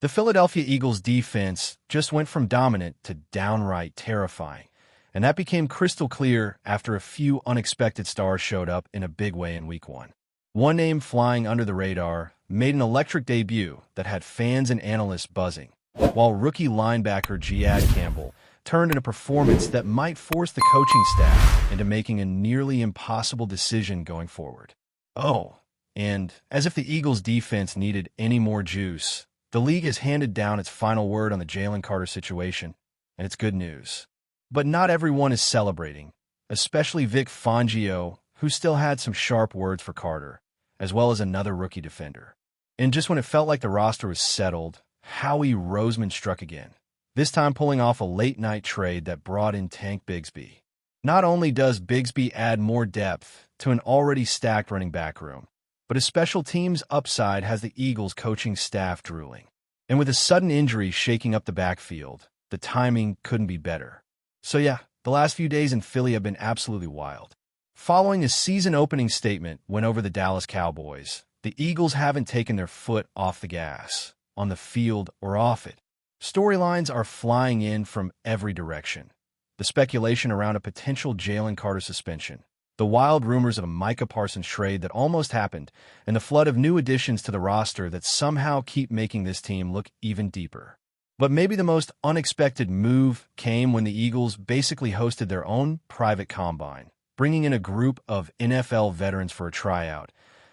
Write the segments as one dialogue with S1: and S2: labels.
S1: The Philadelphia Eagles defense just went from dominant to downright terrifying, and that became crystal clear after a few unexpected stars showed up in a big way in Week 1. One name flying under the radar made an electric debut that had fans and analysts buzzing, while rookie linebacker Jihad Campbell turned in a performance that might force the coaching staff into making a nearly impossible decision going forward. Oh, and as if the Eagles' defense needed any more juice, the league has handed down its final word on the Jalen Carter situation, and it's good news. But not everyone is celebrating, especially Vic Fangio, who still had some sharp words for Carter, as well as another rookie defender. And just when it felt like the roster was settled, Howie Roseman struck again, this time pulling off a late-night trade that brought in Tank Bigsby. Not only does Bigsby add more depth to an already stacked running back room, but his special teams upside has the Eagles' coaching staff drooling. And with a sudden injury shaking up the backfield, the timing couldn't be better. So yeah, the last few days in Philly have been absolutely wild. Following a season-opening statement win over the Dallas Cowboys, the Eagles haven't taken their foot off the gas, on the field or off it. Storylines are flying in from every direction. The speculation around a potential Jalen Carter suspension, the wild rumors of a Micah Parsons trade that almost happened, and the flood of new additions to the roster that somehow keep making this team look even deeper. But maybe the most unexpected move came when the Eagles basically hosted their own private combine, bringing in a group of NFL veterans for a tryout,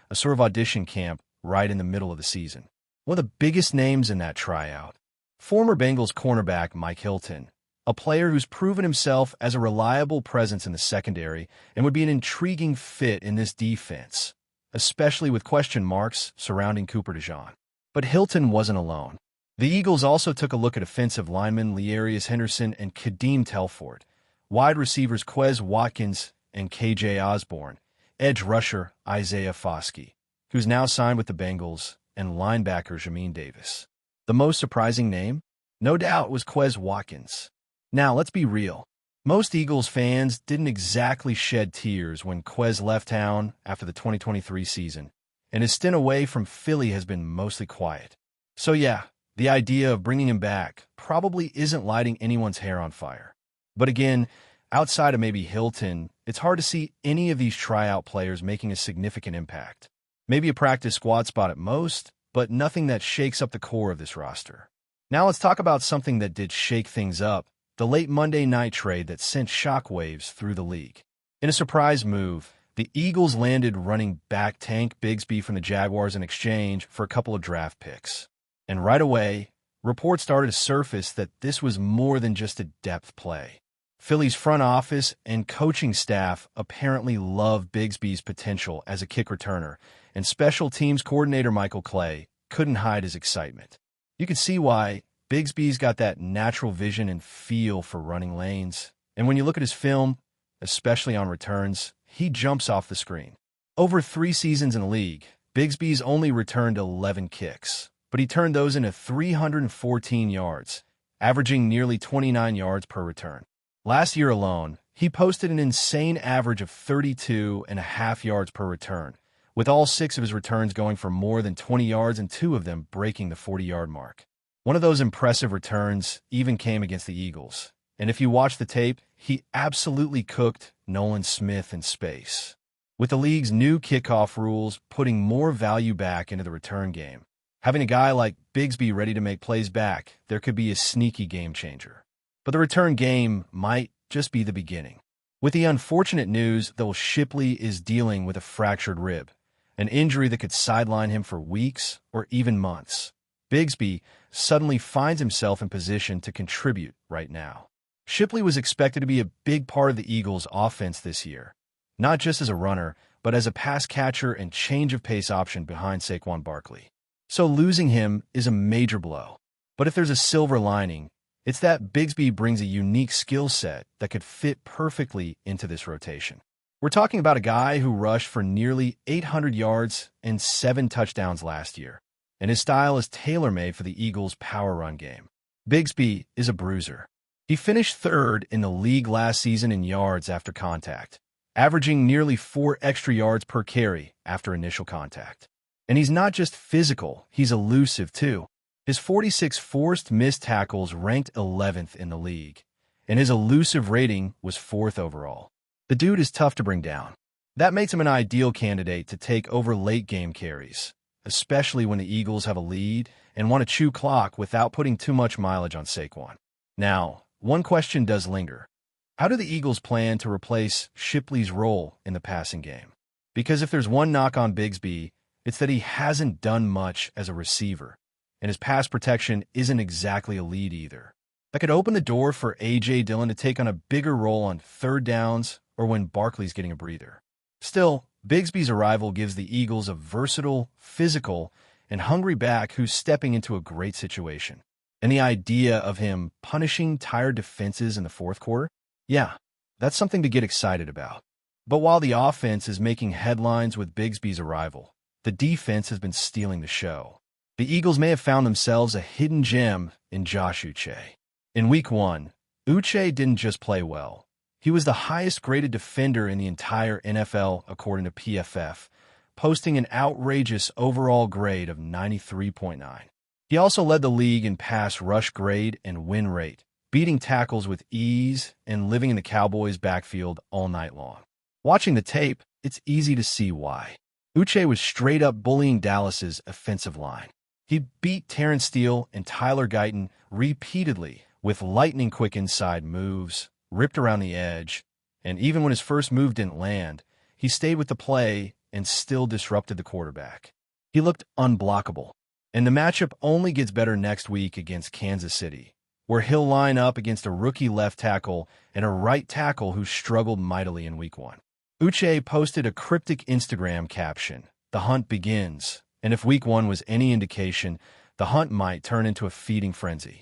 S1: a sort of audition camp right in the middle of the season. One of the biggest names in that tryout, former Bengals cornerback Mike Hilton, a player who's proven himself as a reliable presence in the secondary and would be an intriguing fit in this defense, especially with question marks surrounding Cooper DeJean. But Hilton wasn't alone. The Eagles also took a look at offensive linemen Learius Henderson and Kadeem Telford, wide receivers Quez Watkins and KJ Osborne, edge rusher Isaiah Foskey, who's now signed with the Bengals, and linebacker Jamin Davis. The most surprising name? No doubt was Quez Watkins. Now, let's be real. Most Eagles fans didn't exactly shed tears when Quez left town after the 2023 season, and his stint away from Philly has been mostly quiet. So yeah, the idea of bringing him back probably isn't lighting anyone's hair on fire. But again, outside of maybe Hilton, it's hard to see any of these tryout players making a significant impact. Maybe a practice squad spot at most, but nothing that shakes up the core of this roster. Now let's talk about something that did shake things up, the late Monday night trade that sent shockwaves through the league. In a surprise move, the Eagles landed running back Tank Bigsby from the Jaguars in exchange for a couple of draft picks. And right away, reports started to surface that this was more than just a depth play. Philly's front office and coaching staff apparently loved Bigsby's potential as a kick returner, and special teams coordinator Michael Clay couldn't hide his excitement. You could see why. Bigsby's got that natural vision and feel for running lanes, and when you look at his film, especially on returns, he jumps off the screen. Over 3 seasons in the league, Bigsby's only returned 11 kicks, but he turned those into 314 yards, averaging nearly 29 yards per return. Last year alone, he posted an insane average of 32.5 yards per return, with all 6 of his returns going for more than 20 yards and 2 of them breaking the 40-yard mark. One of those impressive returns even came against the Eagles, and if you watch the tape, he absolutely cooked Nolan Smith in space. With the league's new kickoff rules putting more value back into the return game, having a guy like Bigsby ready to make plays back, there could be a sneaky game changer. But the return game might just be the beginning. With the unfortunate news that Shipley is dealing with a fractured rib, an injury that could sideline him for weeks or even months, Bigsby suddenly finds himself in position to contribute right now. Shipley was expected to be a big part of the Eagles' offense this year, not just as a runner, but as a pass catcher and change of pace option behind Saquon Barkley. So losing him is a major blow. But if there's a silver lining, it's that Bigsby brings a unique skill set that could fit perfectly into this rotation. We're talking about a guy who rushed for nearly 800 yards and 7 touchdowns last year, and his style is tailor-made for the Eagles' power run game. Bigsby is a bruiser. He finished 3rd in the league last season in yards after contact, averaging nearly 4 extra yards per carry after initial contact. And he's not just physical, he's elusive too. His 46 forced missed tackles ranked 11th in the league, and his elusive rating was 4th overall. The dude is tough to bring down. That makes him an ideal candidate to take over late-game carries, especially when the Eagles have a lead and want to chew clock without putting too much mileage on Saquon. Now, one question does linger. How do the Eagles plan to replace Shipley's role in the passing game? Because if there's one knock on Bigsby, it's that he hasn't done much as a receiver, and his pass protection isn't exactly elite either. That could open the door for A.J. Dillon to take on a bigger role on third downs or when Barkley's getting a breather. Still, Bigsby's arrival gives the Eagles a versatile, physical, and hungry back who's stepping into a great situation. And the idea of him punishing tired defenses in the fourth quarter? Yeah, that's something to get excited about. But while the offense is making headlines with Bigsby's arrival, the defense has been stealing the show. The Eagles may have found themselves a hidden gem in Josh Uche. In Week 1, Uche didn't just play well. He was the highest-graded defender in the entire NFL according to PFF, posting an outrageous overall grade of 93.9. He also led the league in pass rush grade and win rate, beating tackles with ease and living in the Cowboys' backfield all night long. Watching the tape, it's easy to see why. Uche was straight-up bullying Dallas's offensive line. He beat Terrence Steele and Tyler Guyton repeatedly with lightning-quick inside moves, ripped around the edge, and even when his first move didn't land, he stayed with the play and still disrupted the quarterback. He looked unblockable, and the matchup only gets better next week against Kansas City, where he'll line up against a rookie left tackle and a right tackle who struggled mightily in Week 1. Uche posted a cryptic Instagram caption, "The hunt begins," and if Week 1 was any indication, the hunt might turn into a feeding frenzy.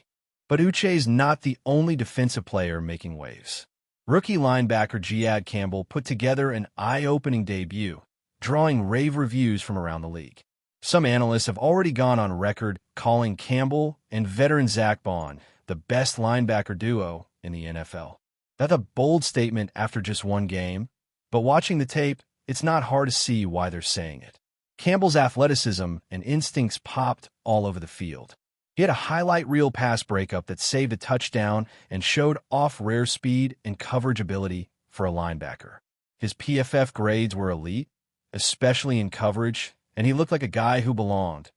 S1: But Uche's not the only defensive player making waves. Rookie linebacker Jihad Campbell put together an eye-opening debut, drawing rave reviews from around the league. Some analysts have already gone on record calling Campbell and veteran Zach Bond the best linebacker duo in the NFL. That's a bold statement after just one game, but watching the tape, it's not hard to see why they're saying it. Campbell's athleticism and instincts popped all over the field. He had a highlight reel pass breakup that saved a touchdown and showed off rare speed and coverage ability for a linebacker. His PFF grades were elite, especially in coverage, and he looked like a guy who belonged,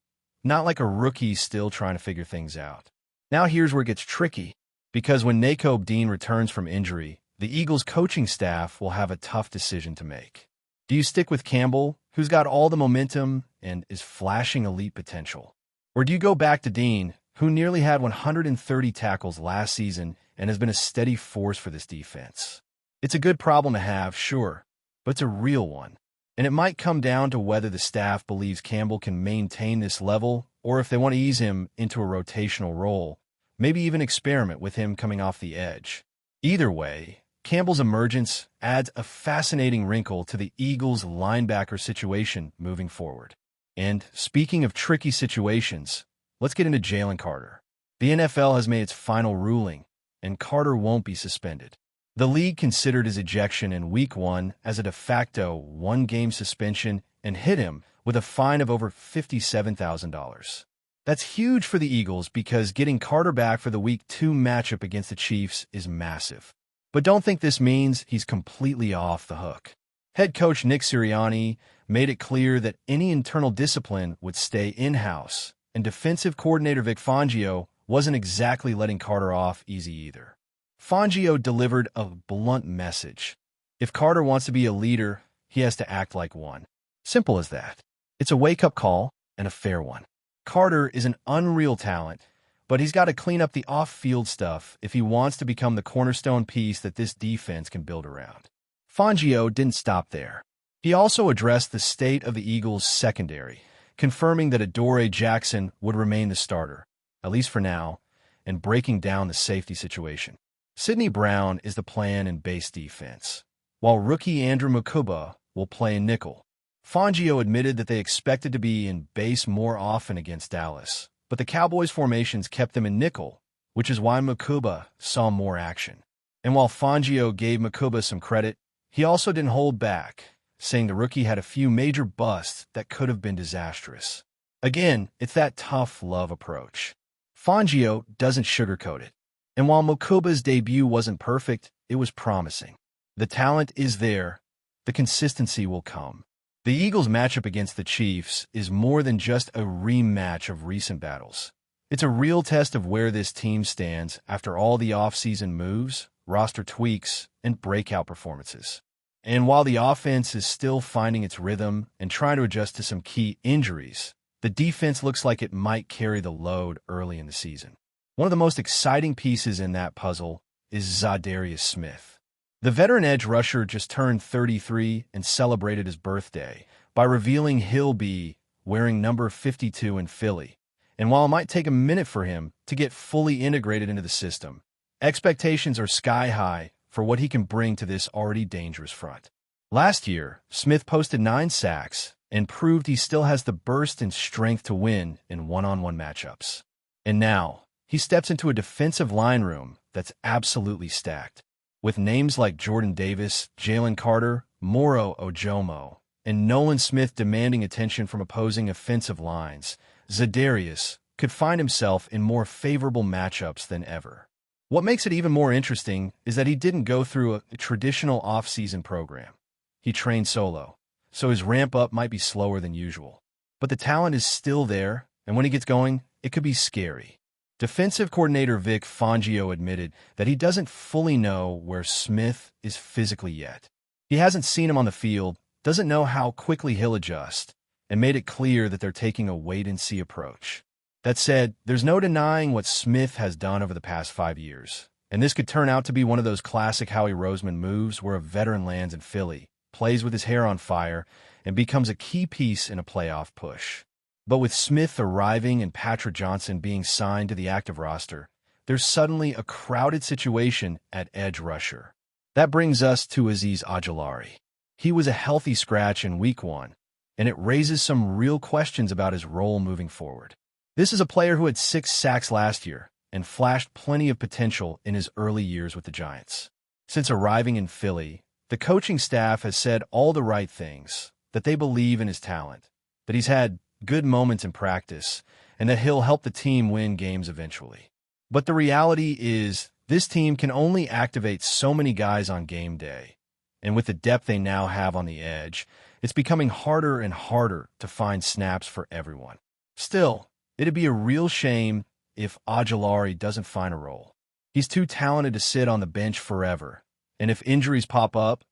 S1: not like a rookie still trying to figure things out. Now here's where it gets tricky, because when Nakobe Dean returns from injury, the Eagles coaching staff will have a tough decision to make. Do you stick with Campbell, who's got all the momentum and is flashing elite potential? Or do you go back to Dean, who nearly had 130 tackles last season and has been a steady force for this defense? It's a good problem to have, sure, but it's a real one. And it might come down to whether the staff believes Campbell can maintain this level or if they want to ease him into a rotational role, maybe even experiment with him coming off the edge. Either way, Campbell's emergence adds a fascinating wrinkle to the Eagles' linebacker situation moving forward. And speaking of tricky situations, let's get into Jalen Carter. The NFL has made its final ruling, and Carter won't be suspended. The league considered his ejection in Week 1 as a de facto one-game suspension and hit him with a fine of over $57,000. That's huge for the Eagles because getting Carter back for the Week 2 matchup against the Chiefs is massive. But don't think this means he's completely off the hook. Head coach Nick Sirianni made it clear that any internal discipline would stay in-house, and defensive coordinator Vic Fangio wasn't exactly letting Carter off easy either. Fangio delivered a blunt message. If Carter wants to be a leader, he has to act like one. Simple as that. It's a wake-up call and a fair one. Carter is an unreal talent, but he's got to clean up the off-field stuff if he wants to become the cornerstone piece that this defense can build around. Fangio didn't stop there. He also addressed the state of the Eagles' secondary, confirming that Adoree Jackson would remain the starter, at least for now, and breaking down the safety situation. Sidney Brown is the plan in base defense, while rookie Andrew McKe will play in nickel. Fangio admitted that they expected to be in base more often against Dallas, but the Cowboys' formations kept them in nickel, which is why McKe saw more action. And while Fangio gave McKe some credit, he also didn't hold back, saying the rookie had a few major busts that could have been disastrous. Again, it's that tough love approach. Fangio doesn't sugarcoat it. And while Mokuba's debut wasn't perfect, it was promising. The talent is there. The consistency will come. The Eagles' matchup against the Chiefs is more than just a rematch of recent battles. It's a real test of where this team stands after all the offseason moves, roster tweaks, and breakout performances. And while the offense is still finding its rhythm and trying to adjust to some key injuries, the defense looks like it might carry the load early in the season. One of the most exciting pieces in that puzzle is Zadarius Smith. The veteran edge rusher just turned 33 and celebrated his birthday by revealing he'll be wearing number 52 in Philly. And while it might take a minute for him to get fully integrated into the system, expectations are sky high for what he can bring to this already dangerous front. Last year, Smith posted 9 sacks and proved he still has the burst and strength to win in one-on-one matchups. And now, he steps into a defensive line room that's absolutely stacked. With names like Jordan Davis, Jalen Carter, Moro Ojomo, and Nolan Smith demanding attention from opposing offensive lines, Zadarius could find himself in more favorable matchups than ever. What makes it even more interesting is that he didn't go through a traditional off-season program. He trained solo, so his ramp-up might be slower than usual. But the talent is still there, and when he gets going, it could be scary. Defensive coordinator Vic Fangio admitted that he doesn't fully know where Smith is physically yet. He hasn't seen him on the field, doesn't know how quickly he'll adjust, and made it clear that they're taking a wait-and-see approach. That said, there's no denying what Smith has done over the past 5 years, and this could turn out to be one of those classic Howie Roseman moves where a veteran lands in Philly, plays with his hair on fire, and becomes a key piece in a playoff push. But with Smith arriving and Patrick Johnson being signed to the active roster, there's suddenly a crowded situation at edge rusher. That brings us to Azeez Ojulari. He was a healthy scratch in Week 1, and it raises some real questions about his role moving forward. This is a player who had 6 sacks last year and flashed plenty of potential in his early years with the Giants. Since arriving in Philly, the coaching staff has said all the right things, that they believe in his talent, that he's had good moments in practice, and that he'll help the team win games eventually. But the reality is, this team can only activate so many guys on game day, and with the depth they now have on the edge, it's becoming harder and harder to find snaps for everyone. Still, it'd be a real shame if Ojulari doesn't find a role. He's too talented to sit on the bench forever, and if injuries pop up,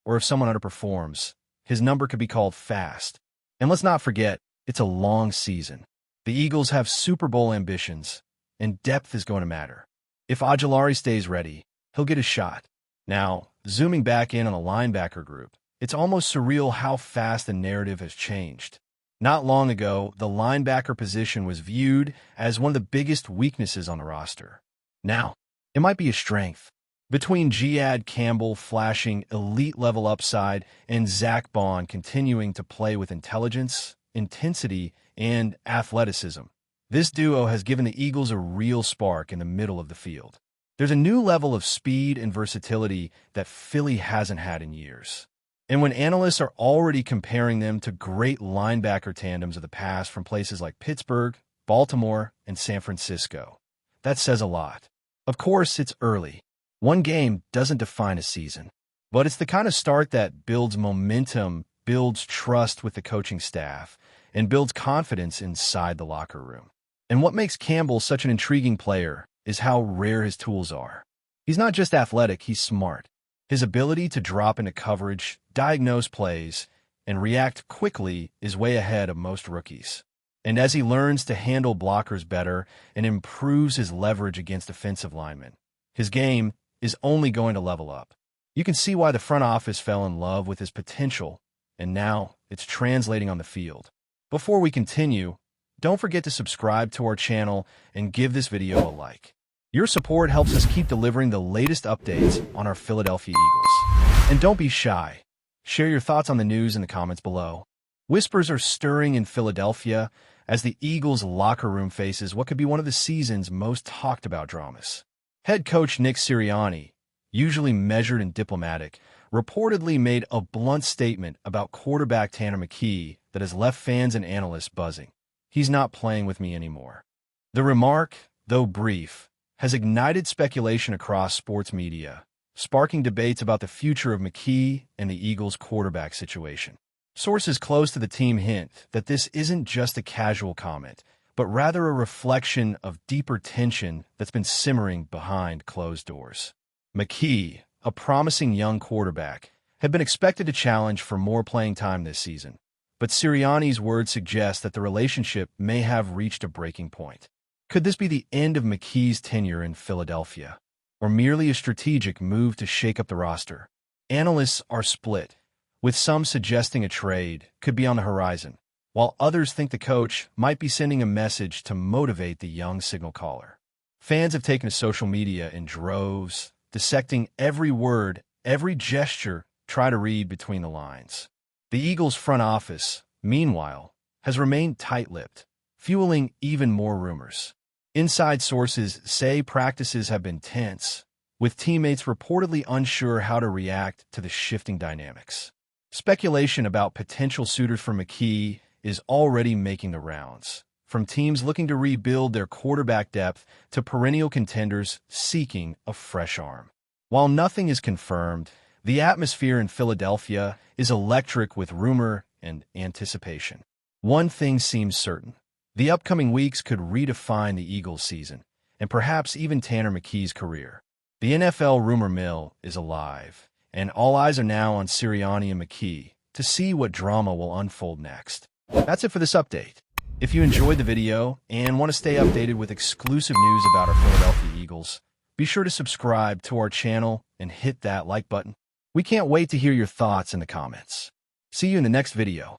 S1: or if someone underperforms, his number could be called fast. And let's not forget, it's a long season. The Eagles have Super Bowl ambitions, and depth is going to matter. If Ojulari stays ready, he'll get a shot. Now, zooming back in on the linebacker group, it's almost surreal how fast the narrative has changed. Not long ago, the linebacker position was viewed as one of the biggest weaknesses on the roster. Now, it might be a strength. Between Jihad Campbell flashing elite-level upside and Zach Bond continuing to play with intelligence, intensity, and athleticism, this duo has given the Eagles a real spark in the middle of the field. There's a new level of speed and versatility that Philly hasn't had in years. And when analysts are already comparing them to great linebacker tandems of the past from places like Pittsburgh, Baltimore, and San Francisco, that says a lot. Of course, it's early. One game doesn't define a season, but it's the kind of start that builds momentum, builds trust with the coaching staff, and builds confidence inside the locker room. And what makes Campbell such an intriguing player is how rare his tools are. He's not just athletic, he's smart. His ability to drop into coverage, diagnose plays, and react quickly is way ahead of most rookies. And as he learns to handle blockers better and improves his leverage against defensive linemen, his game is only going to level up. You can see why the front office fell in love with his potential, and now it's translating on the field. Before we continue, don't forget to subscribe to our channel and give this video a like. Your support helps us keep delivering the latest updates on our Philadelphia Eagles. And don't be shy. Share your thoughts on the news in the comments below. Whispers are stirring in Philadelphia as the Eagles' locker room faces what could be one of the season's most talked about dramas. Head coach Nick Sirianni, usually measured and diplomatic, reportedly made a blunt statement about quarterback Tanner McKe that has left fans and analysts buzzing. he's not playing with me anymore. The remark, though brief, has ignited speculation across sports media, sparking debates about the future of McKe and the Eagles' quarterback situation. Sources close to the team hint that this isn't just a casual comment, but rather a reflection of deeper tension that's been simmering behind closed doors. McKe, a promising young quarterback, had been expected to challenge for more playing time this season, but Sirianni's words suggest that the relationship may have reached a breaking point. Could this be the end of McKee's tenure in Philadelphia, or merely a strategic move to shake up the roster? Analysts are split, with some suggesting a trade could be on the horizon, while others think the coach might be sending a message to motivate the young signal caller. Fans have taken to social media in droves, dissecting every word, every gesture, try to read between the lines. The Eagles' front office, meanwhile, has remained tight-lipped, fueling even more rumors. Inside sources say practices have been tense, with teammates reportedly unsure how to react to the shifting dynamics. Speculation about potential suitors for McKe is already making the rounds, from teams looking to rebuild their quarterback depth to perennial contenders seeking a fresh arm. While nothing is confirmed, the atmosphere in Philadelphia is electric with rumor and anticipation. One thing seems certain. The upcoming weeks could redefine the Eagles' season, and perhaps even Tanner McKee's career. The NFL rumor mill is alive, and all eyes are now on Sirianni and McKe to see what drama will unfold next. That's it for this update. If you enjoyed the video and want to stay updated with exclusive news about our Philadelphia Eagles, be sure to subscribe to our channel and hit that like button. We can't wait to hear your thoughts in the comments. See you in the next video.